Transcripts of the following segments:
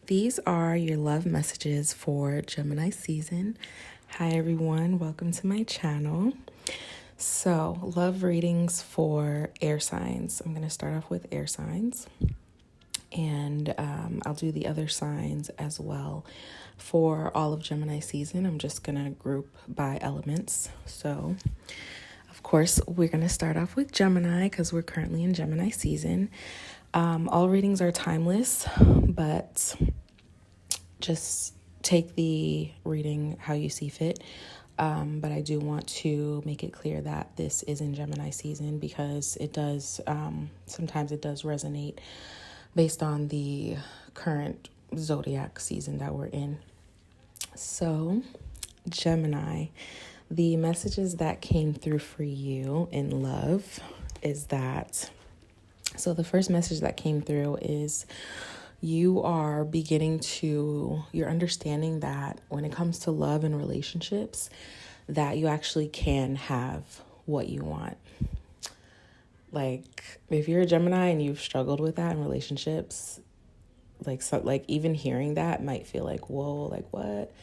These are your love messages for Gemini season. Hi, everyone. Welcome to my channel. So, love readings for air signs. I'm going to start off with air signs, and I'll do the other signs as well. For all of Gemini season, I'm just going to group by elements. So, of course, we're going to start off with Gemini because we're currently in Gemini season. All readings are timeless, but just take the reading how you see fit. But I do want to make it clear that this is in Gemini season because it does, sometimes it does resonate based on the current zodiac season that we're in. So, Gemini, the messages that came through for you in love is that, so the first message that came through is you're understanding that when it comes to love and relationships, that you actually can have what you want. Like, if you're a Gemini and you've struggled with that in relationships, like even hearing that might feel like, whoa, like what?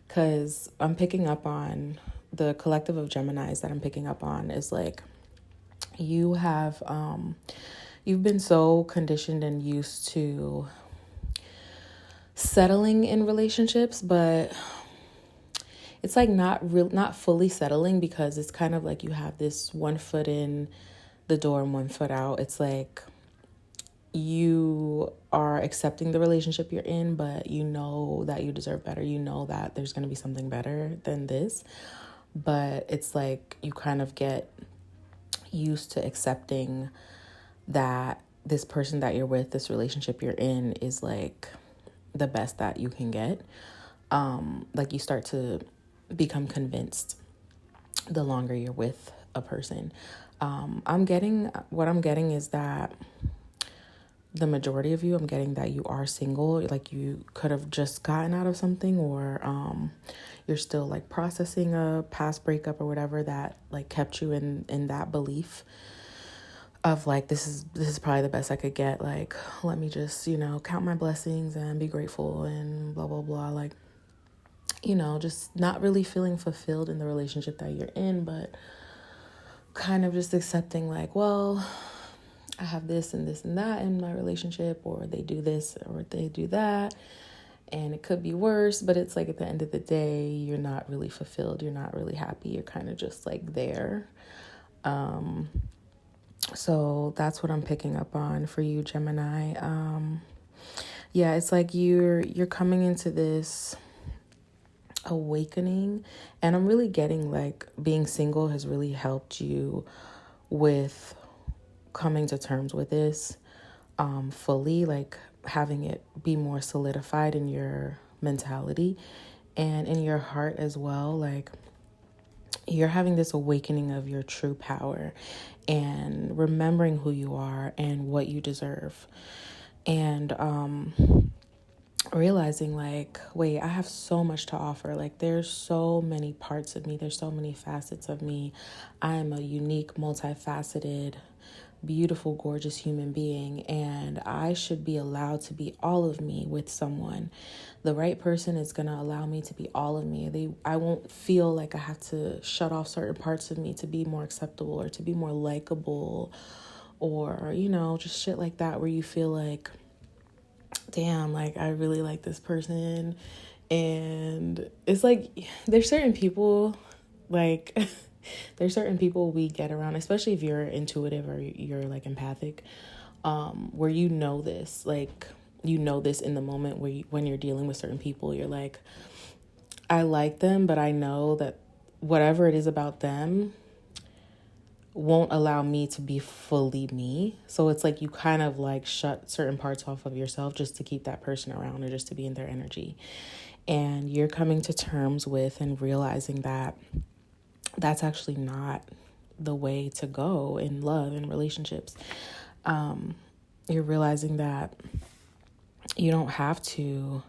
Because I'm picking up on the collective of Geminis that I'm picking up on is like, you have, you've been so conditioned and used to settling in relationships, but it's like not fully settling, because it's kind of like you have this one foot in the door and one foot out. It's like you are accepting the relationship you're in, but you know that you deserve better. You know that there's going to be something better than this, but it's like you kind of get used to accepting that this person that you're with, this relationship you're in, is like the best that you can get. Like you start to become convinced the longer you're with a person. What I'm getting is that the majority of you, I'm getting that you are single, like you could have just gotten out of something, or you're still like processing a past breakup or whatever that like kept you in that belief of like, this is probably the best I could get. Like, let me just, count my blessings and be grateful and blah, blah, blah. Like, just not really feeling fulfilled in the relationship that you're in, but kind of just accepting like, well, I have this and this and that in my relationship, or they do this or they do that, and it could be worse, but it's like at the end of the day, you're not really fulfilled. You're not really happy. You're kind of just like there. So that's what I'm picking up on for you, Gemini. Yeah, it's like you're coming into this awakening, and I'm really getting like being single has really helped you with coming to terms with this fully, like having it be more solidified in your mentality and in your heart as well. Like, you're having this awakening of your true power and remembering who you are and what you deserve, and realizing like, wait, I have so much to offer. Like, there's so many parts of me, there's so many facets of me. I am a unique, multifaceted, beautiful, gorgeous human being, and I should be allowed to be all of me with someone. The right person is going to allow me to be all of me. I won't feel like I have to shut off certain parts of me to be more acceptable or to be more likable, or just shit like that, where you feel like, damn, like I really like this person. And it's like there's certain people like there's certain people we get around, especially if you're intuitive or you're like empathic, where this, like, this in the moment where when you're dealing with certain people, you're like, I like them, but I know that whatever it is about them won't allow me to be fully me. So it's like you kind of like shut certain parts off of yourself just to keep that person around or just to be in their energy. And you're coming to terms with and realizing that that's actually not the way to go in love and relationships. You're realizing that you don't have to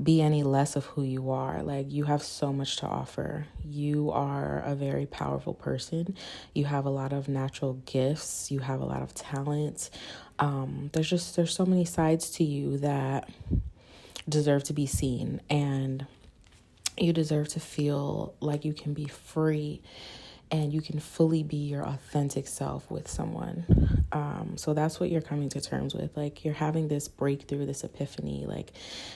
be any less of who you are. Like, you have so much to offer. You are a very powerful person. You have a lot of natural gifts. You have a lot of talent. There's so many sides to you that deserve to be seen, and you deserve to feel like you can be free and you can fully be your authentic self with someone. So that's what you're coming to terms with. Like, you're having this breakthrough, this epiphany. Like,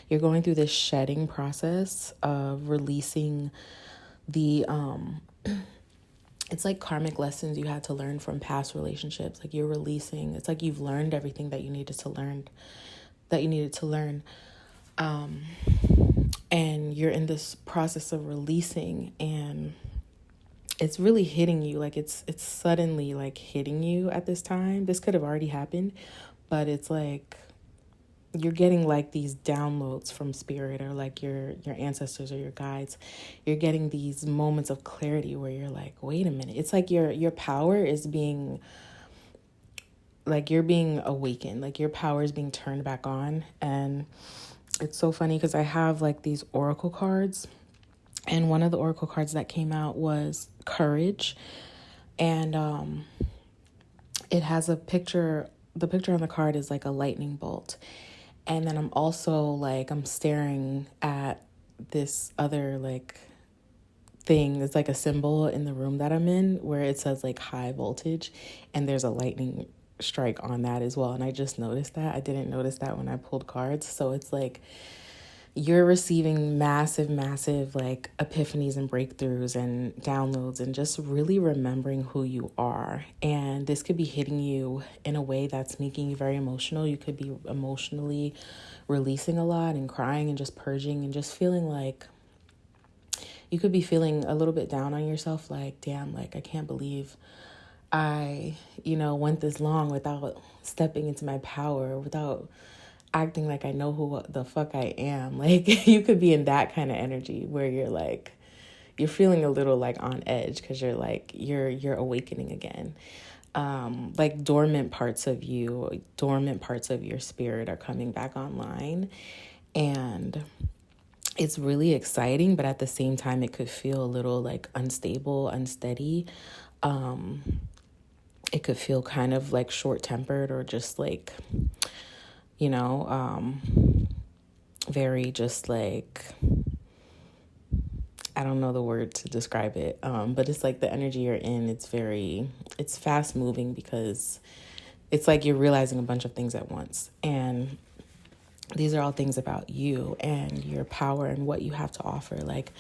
you're going through this shedding process of releasing the it's like karmic lessons you had to learn from past relationships. Like, you're releasing, it's like you've learned everything that you needed to learn. And you're in this process of releasing, and it's really hitting you. Like, it's suddenly like hitting you at this time. This could have already happened, but it's like you're getting like these downloads from spirit, or like your ancestors or your guides. You're getting these moments of clarity where you're like, wait a minute. It's like your power is being, like, you're being awakened. Like, your power is being turned back on. And it's so funny because I have like these oracle cards, and one of the oracle cards that came out was courage, and it has a picture. The picture on the card is like a lightning bolt, and then I'm staring at this other like thing. It's like a symbol in the room that I'm in where it says like high voltage, and there's a lightning strike on that as well. And I just noticed that. I didn't notice that when I pulled cards. So it's like you're receiving massive like epiphanies and breakthroughs and downloads, and just really remembering who you are. And this could be hitting you in a way that's making you very emotional. You could be emotionally releasing a lot and crying and just purging and just feeling like, you could be feeling a little bit down on yourself, like, damn, like, I can't believe I, went this long without stepping into my power, without acting like I know who the fuck I am. Like, you could be in that kind of energy where you're like, you're feeling a little like on edge because you're like, you're awakening again. Like dormant parts of you, dormant parts of your spirit are coming back online, and it's really exciting, but at the same time, it could feel a little like unstable, unsteady. It could feel kind of like short-tempered, or just like, very just like, I don't know the word to describe it, but it's like the energy you're in, it's fast moving because it's like you're realizing a bunch of things at once. And these are all things about you and your power and what you have to offer, like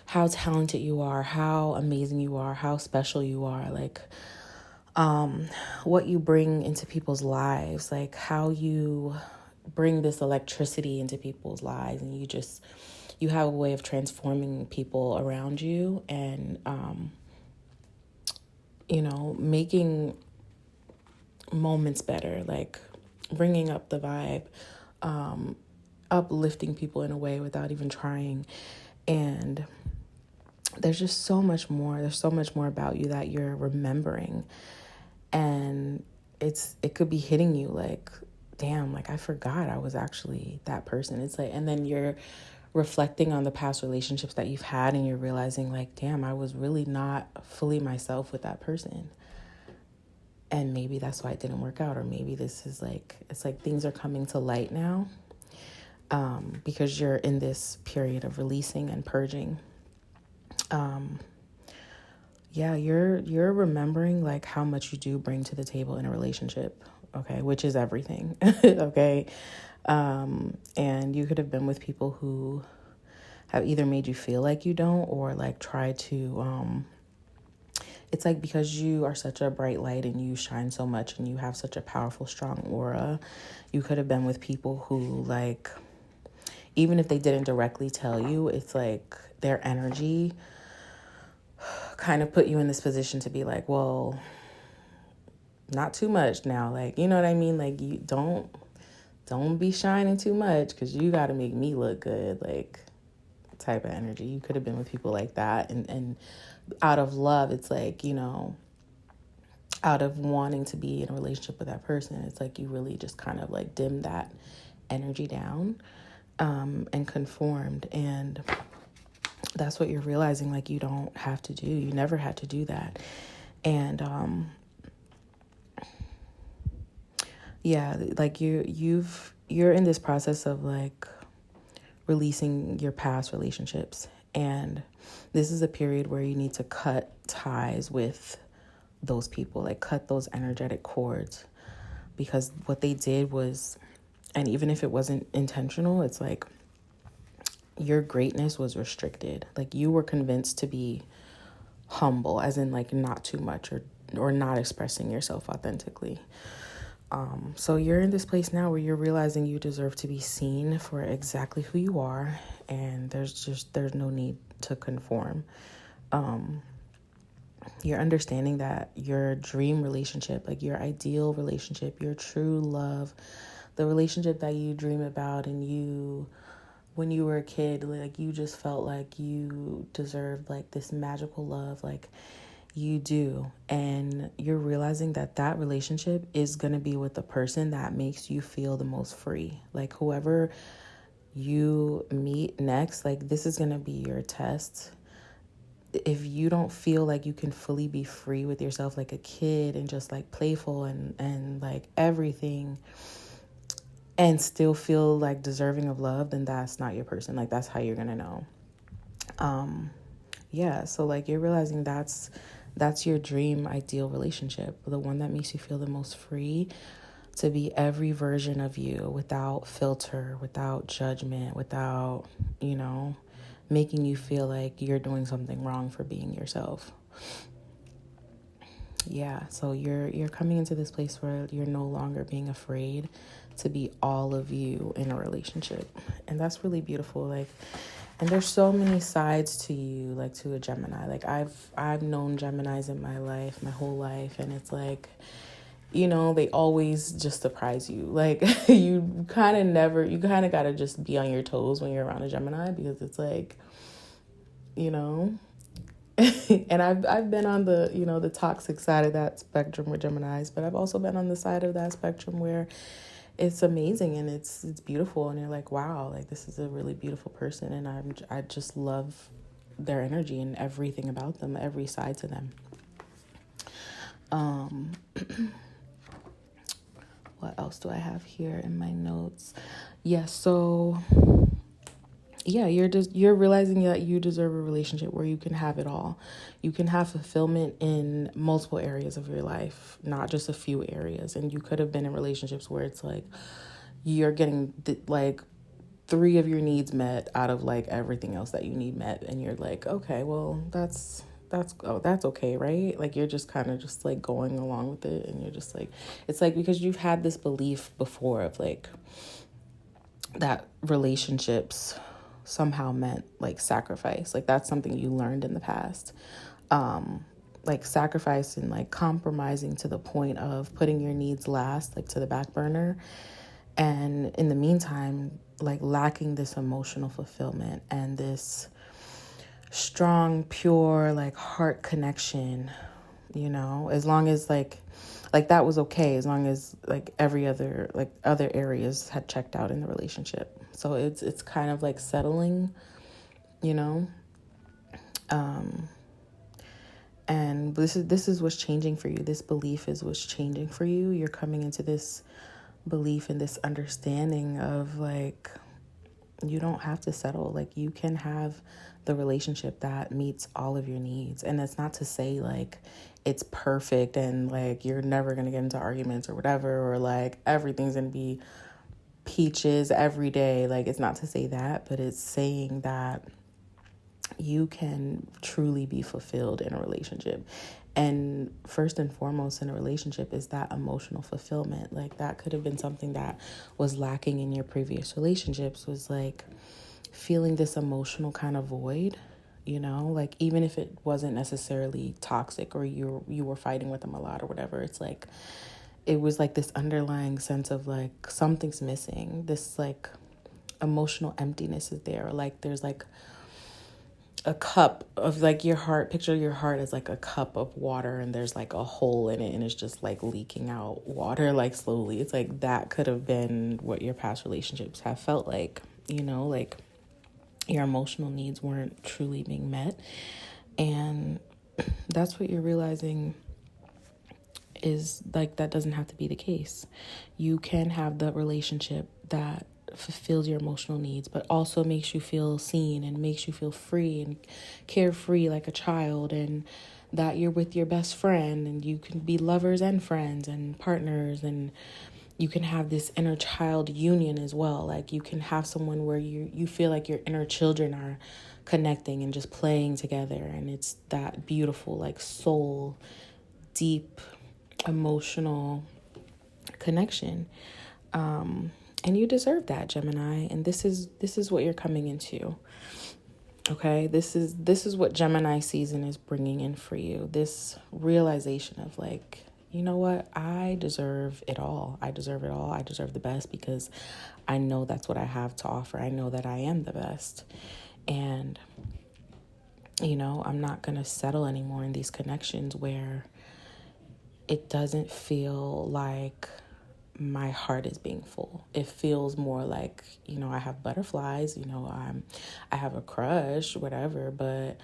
how talented you are, how amazing you are, how special you are, like what you bring into people's lives, like how you bring this electricity into people's lives, and you have a way of transforming people around you, and making moments better, like bringing up the vibe, uplifting people in a way without even trying. And there's just so much more. There's so much more about you that you're remembering, and it could be hitting you like, damn, like I forgot I was actually that person. It's like, and then you're reflecting on the past relationships that you've had, and you're realizing like, damn, I was really not fully myself with that person. And maybe that's why it didn't work out. Or maybe this is like, it's like things are coming to light now, because you're in this period of releasing and purging. You're remembering like how much you do bring to the table in a relationship, okay, which is everything, okay? And you could have been with people who have either made you feel like you don't, or like try to, it's like because you are such a bright light and you shine so much and you have such a powerful, strong aura, you could have been with people who, like, even if they didn't directly tell you, it's like their energy kind of put you in this position to be like, well, not too much now. Like, you know what I mean? Like, you don't be shining too much because you got to make me look good. Like, type of energy. You could have been with people like that. And out of love, it's like, out of wanting to be in a relationship with that person, it's like you really just kind of like dim that energy down, and conformed. And that's what you're realizing, like, you don't have to do. You never had to do that. And like you're in this process of like releasing your past relationships. And this is a period where you need to cut ties with those people, like cut those energetic cords, because what they did was, and even if it wasn't intentional, it's like your greatness was restricted. Like you were convinced to be humble, as in like not too much, or not expressing yourself authentically. So you're in this place now where you're realizing you deserve to be seen for exactly who you are, and there's no need to conform. You're understanding that your dream relationship, like your ideal relationship, your true love, the relationship that you dream about, and you, when you were a kid, like you just felt like you deserved like this magical love, like you do. And you're realizing that that relationship is going to be with the person that makes you feel the most free. Like whoever you meet next, like this is going to be your test. If you don't feel like you can fully be free with yourself like a kid and just like playful and like everything, and still feel like deserving of love, then that's not your person. Like that's how you're gonna know. Yeah, so like you're realizing that's your dream ideal relationship, the one that makes you feel the most free to be every version of you, without filter, without judgment, without, making you feel like you're doing something wrong for being yourself. Yeah, so you're coming into this place where you're no longer being afraid to be all of you in a relationship. And that's really beautiful. Like, and there's so many sides to you, like to a Gemini. Like I've known Geminis in my life, my whole life, and it's like, they always just surprise you. Like you kind of got to just be on your toes when you're around a Gemini, because it's like, and I've been on the, the toxic side of that spectrum with Geminis, but I've also been on the side of that spectrum where it's amazing and it's beautiful, and you're like, wow, like this is a really beautiful person, and I just love their energy and everything about them, every side to them. What else do I have here in my notes? You're realizing that you deserve a relationship where you can have it all. You can have fulfillment in multiple areas of your life, not just a few areas. And you could have been in relationships where it's like you're getting like 3 of your needs met out of like everything else that you need met, and you're like, okay, well that's okay, right? Like you're just kind of just like going along with it, and you're just like, it's like because you've had this belief before of like that relationships somehow meant like sacrifice. Like that's something you learned in the past. Like sacrifice and like compromising to the point of putting your needs last, like to the back burner. And in the meantime, like lacking this emotional fulfillment and this strong, pure, like heart connection, as long as like that was okay, as long as like every other, like other areas had checked out in the relationship. So it's kind of like settling, and this is what's changing for you. This belief is what's changing for you. You're coming into this belief and this understanding of like, you don't have to settle. Like you can have the relationship that meets all of your needs. And that's not to say like it's perfect and like you're never going to get into arguments or whatever, or like everything's going to be peaches every day. Like it's not to say that, but it's saying that you can truly be fulfilled in a relationship. And first and foremost in a relationship is that emotional fulfillment. Like that could have been something that was lacking in your previous relationships, was like feeling this emotional kind of void, like even if it wasn't necessarily toxic or you were fighting with them a lot or whatever, it's like it was like this underlying sense of like something's missing. This like emotional emptiness is there. Like there's like a cup of like your heart, picture your heart as like a cup of water, and there's like a hole in it and it's just like leaking out water like slowly. It's like that could have been what your past relationships have felt like, like your emotional needs weren't truly being met. And that's what you're realizing is like that doesn't have to be the case. You can have the relationship that fulfills your emotional needs, but also makes you feel seen and makes you feel free and carefree like a child, and that you're with your best friend and you can be lovers and friends and partners, and you can have this inner child union as well. Like you can have someone where you feel like your inner children are connecting and just playing together, and it's that beautiful like soul deep emotional connection. And you deserve that, Gemini, and this is what you're coming into. Okay, this is what Gemini season is bringing in for you. This realization of like, you know what? I deserve it all. I deserve it all. I deserve the best because I know that's what I have to offer. I know that I am the best. And I'm not going to settle anymore in these connections where it doesn't feel like my heart is being full. It feels more like, I have butterflies, I have a crush, whatever, but,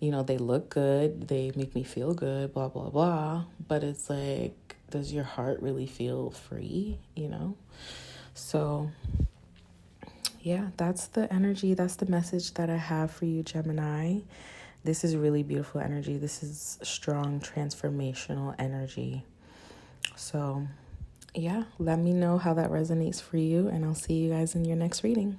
they look good. They make me feel good, blah, blah, blah. But it's like, does your heart really feel free, So, yeah, that's the energy. That's the message that I have for you, Gemini. This is really beautiful energy. This is strong, transformational energy. So, yeah, let me know how that resonates for you, and I'll see you guys in your next reading.